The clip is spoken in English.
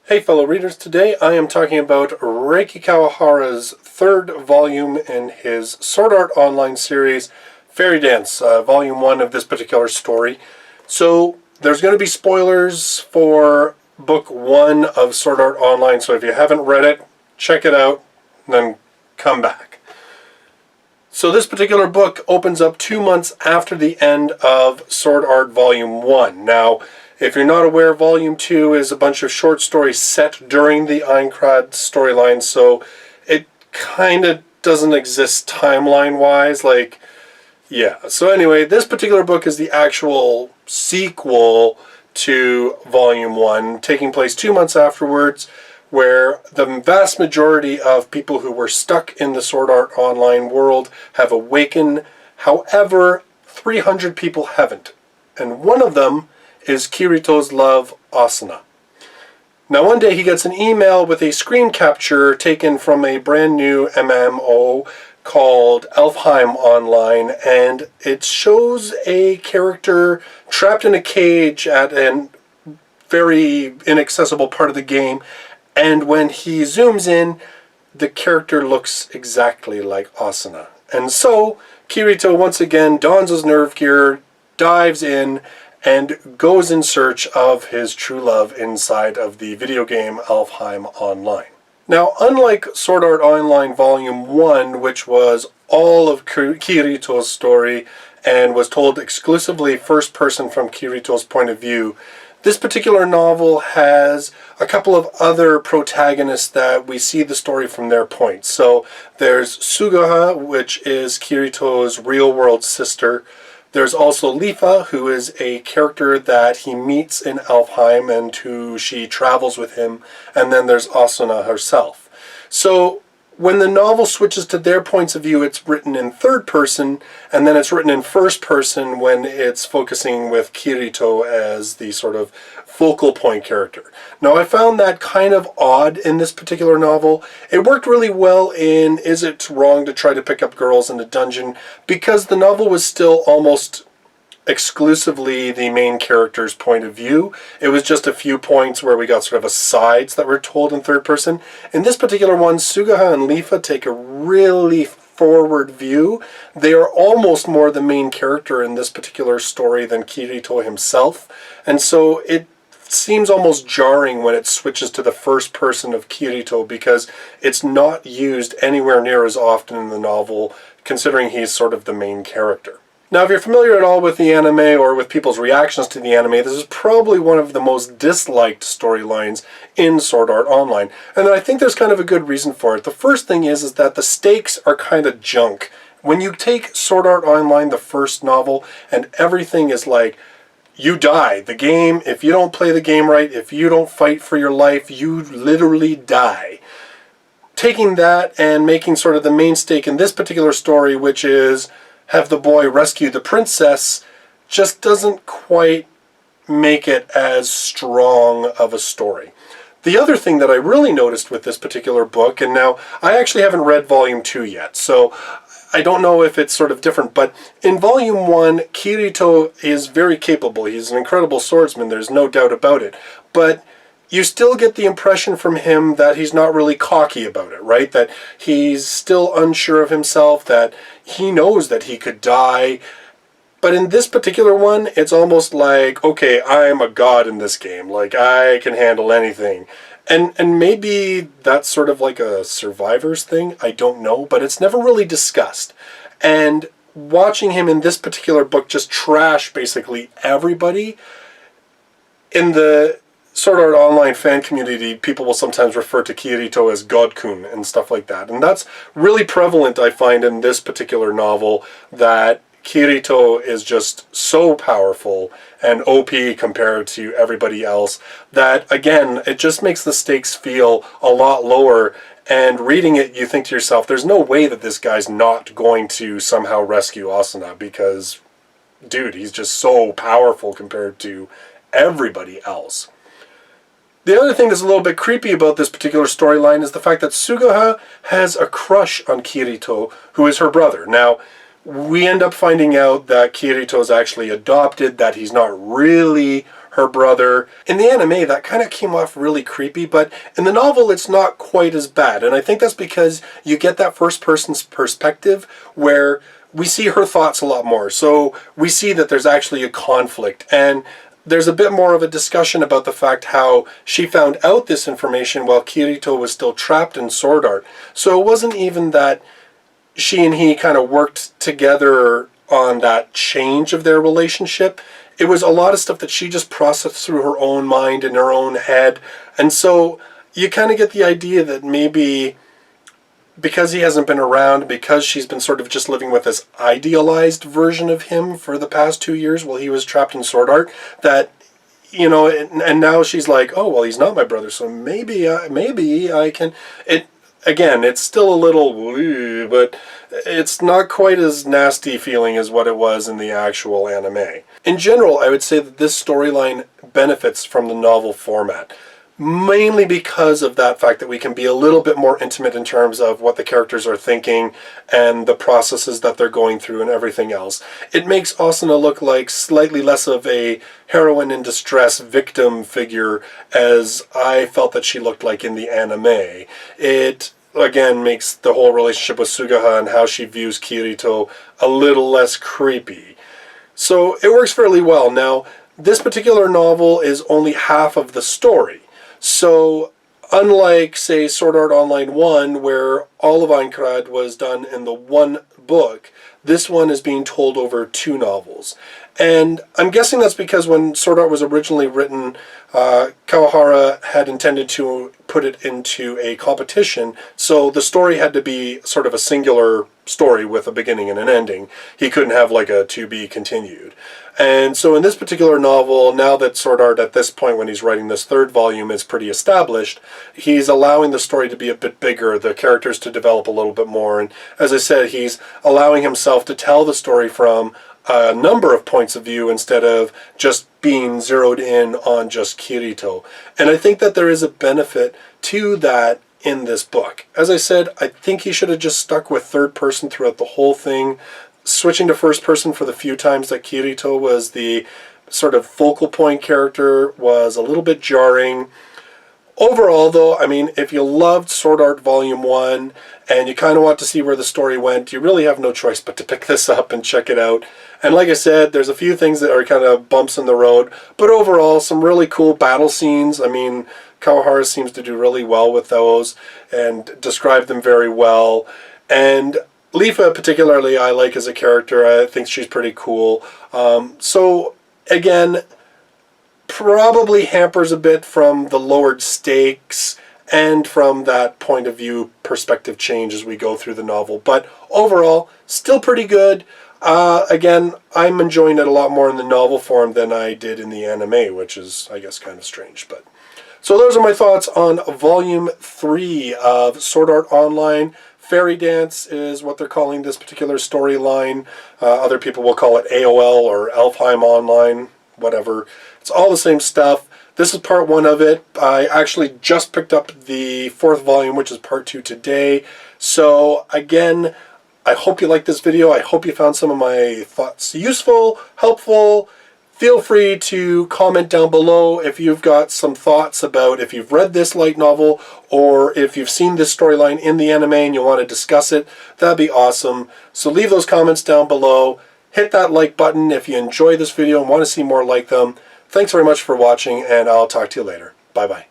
Hey fellow readers, today I am talking about Reki Kawahara's third volume in his Sword Art Online series, Fairy Dance, volume 1 of this particular story. So there's going to be spoilers for book 1 of Sword Art Online, so if you haven't read it, check it out, and then come back. So this particular book opens up 2 months after the end of Sword Art Volume 1. Now, if you're not aware, Volume 2 is a bunch of short stories set during the Aincrad storyline, so it kind of doesn't exist timeline-wise, So anyway, this particular book is the actual sequel to Volume 1, taking place 2 months afterwards, where the vast majority of people who were stuck in the Sword Art Online world have awakened. However, 300 people haven't, and one of them is Kirito's love, Asuna. Now one day he gets an email with a screen capture taken from a brand new MMO called Elfheim Online, and it shows a character trapped in a cage at a very inaccessible part of the game, and when he zooms in, the character looks exactly like Asuna. And so Kirito once again dons his nerve gear, dives in, and goes in search of his true love inside of the video game Elfheim Online. Now, unlike Sword Art Online Volume 1, which was all of Kirito's story and was told exclusively first person from Kirito's point of view, this particular novel has a couple of other protagonists that we see the story from their point. So there's Sugaha, which is Kirito's real-world sister. There's also Lifa, who is a character that he meets in Elfheim and who she travels with him. And then there's Asuna herself. So when the novel switches to their points of view, it's written in third person, and then it's written in first person when it's focusing with Kirito as the sort of focal point character. Now, I found that kind of odd in this particular novel. It worked really well in Is It Wrong to Try to Pick Up Girls in a Dungeon, because the novel was still almost exclusively the main character's point of view. It was just a few points where we got sort of asides that were told in third person. In this particular one, Sugaha and Lifa take a really forward view. They are almost more the main character in this particular story than Kirito himself, and so it seems almost jarring when it switches to the first person of Kirito, because it's not used anywhere near as often in the novel, considering he's sort of the main character. Now, if you're familiar at all with the anime or with people's reactions to the anime, this is probably one of the most disliked storylines in Sword Art Online. And I think there's kind of a good reason for it. The first thing is that the stakes are kind of junk. When you take Sword Art Online, the first novel, and everything is like, you die. The game, if you don't play the game right, if you don't fight for your life, you literally die. Taking that and making sort of the main stake in this particular story, which is have the boy rescue the princess, just doesn't quite make it as strong of a story. The other thing that I really noticed with this particular book, and now I actually haven't read Volume 2 yet, so I don't know if it's sort of different, but in Volume 1, Kirito is very capable. He's an incredible swordsman, there's no doubt about it. But you still get the impression from him that he's not really cocky about it, right? That he's still unsure of himself, that he knows that he could die. But in this particular one, it's almost like, okay, I'm a god in this game. Like, I can handle anything. And maybe that's sort of like a survivor's thing, I don't know, but it's never really discussed. And watching him in this particular book just trash basically everybody, in the Sword Art Online fan community, people will sometimes refer to Kirito as Godkun and stuff like that. And that's really prevalent, I find, in this particular novel, that Kirito is just so powerful and OP compared to everybody else that, again, it just makes the stakes feel a lot lower. And reading it, you think to yourself, there's no way that this guy's not going to somehow rescue Asuna, because, dude, he's just so powerful compared to everybody else. The other thing that's a little bit creepy about this particular storyline is the fact that Sugaha has a crush on Kirito, who is her brother. Now, we end up finding out that Kirito is actually adopted, that he's not really her brother. In the anime, that kind of came off really creepy, but in the novel, it's not quite as bad. And I think that's because you get that first person's perspective where we see her thoughts a lot more. So we see that there's actually a conflict, and there's a bit more of a discussion about the fact how she found out this information while Kirito was still trapped in Sword Art. So it wasn't even that she and he kind of worked together on that change of their relationship. It was a lot of stuff that she just processed through her own mind and her own head. And so you kind of get the idea that maybe because he hasn't been around, because she's been sort of just living with this idealized version of him for the past 2 years while he was trapped in Sword Art, that, you know, and now she's like, oh, well, he's not my brother, so maybe I can... Again, it's still a little, but it's not quite as nasty feeling as what it was in the actual anime. In general, I would say that this storyline benefits from the novel format, mainly because of that fact that we can be a little bit more intimate in terms of what the characters are thinking and the processes that they're going through and everything else. It makes Asuna look like slightly less of a heroine in distress victim figure as I felt that she looked like in the anime. It, again, makes the whole relationship with Sugaha and how she views Kirito a little less creepy. So it works fairly well. Now, this particular novel is only half of the story. So, unlike, say, Sword Art Online 1, where all of Aincrad was done in the one book, this one is being told over 2 novels. And I'm guessing that's because when Sword Art was originally written, Kawahara had intended to put it into a competition, so the story had to be sort of a singular story with a beginning and an ending. He couldn't have like a to be continued. And so in this particular novel, now that Sword Art at this point when he's writing this 3rd volume is pretty established, he's allowing the story to be a bit bigger, the characters to develop a little bit more, and as I said, he's allowing himself to tell the story from a number of points of view instead of just being zeroed in on just Kirito. And I think that there is a benefit to that in this book. As I said, I think he should have just stuck with 3rd person throughout the whole thing. Switching to 1st person for the few times that Kirito was the sort of focal point character was a little bit jarring. Overall, though, I mean, if you loved Sword Art Volume 1 and you kind of want to see where the story went, you really have no choice but to pick this up and check it out. And like I said, there's a few things that are kind of bumps in the road, but overall, some really cool battle scenes. I mean, Kawahara seems to do really well with those and describe them very well. And Lifa, particularly, I like as a character. I think she's pretty cool. So, again, probably hampers a bit from the lowered stakes and from that point of view perspective change as we go through the novel. But overall, still pretty good. Again, I'm enjoying it a lot more in the novel form than I did in the anime, which is, I guess, kind of strange. But so those are my thoughts on Volume 3 of Sword Art Online. Fairy Dance is what they're calling this particular storyline. Other people will call it AOL or Elfheim Online, whatever. It's all the same stuff. This is part 1 of it. I actually just picked up the 4th volume, which is part 2 today. So again, I hope you liked this video. I hope you found some of my thoughts useful, helpful. Feel free to comment down below if you've got some thoughts about if you've read this light novel or if you've seen this storyline in the anime and you want to discuss it. That'd be awesome. So leave those comments down below. Hit that like button if you enjoy this video and want to see more like them. Thanks very much for watching, and I'll talk to you later. Bye-bye.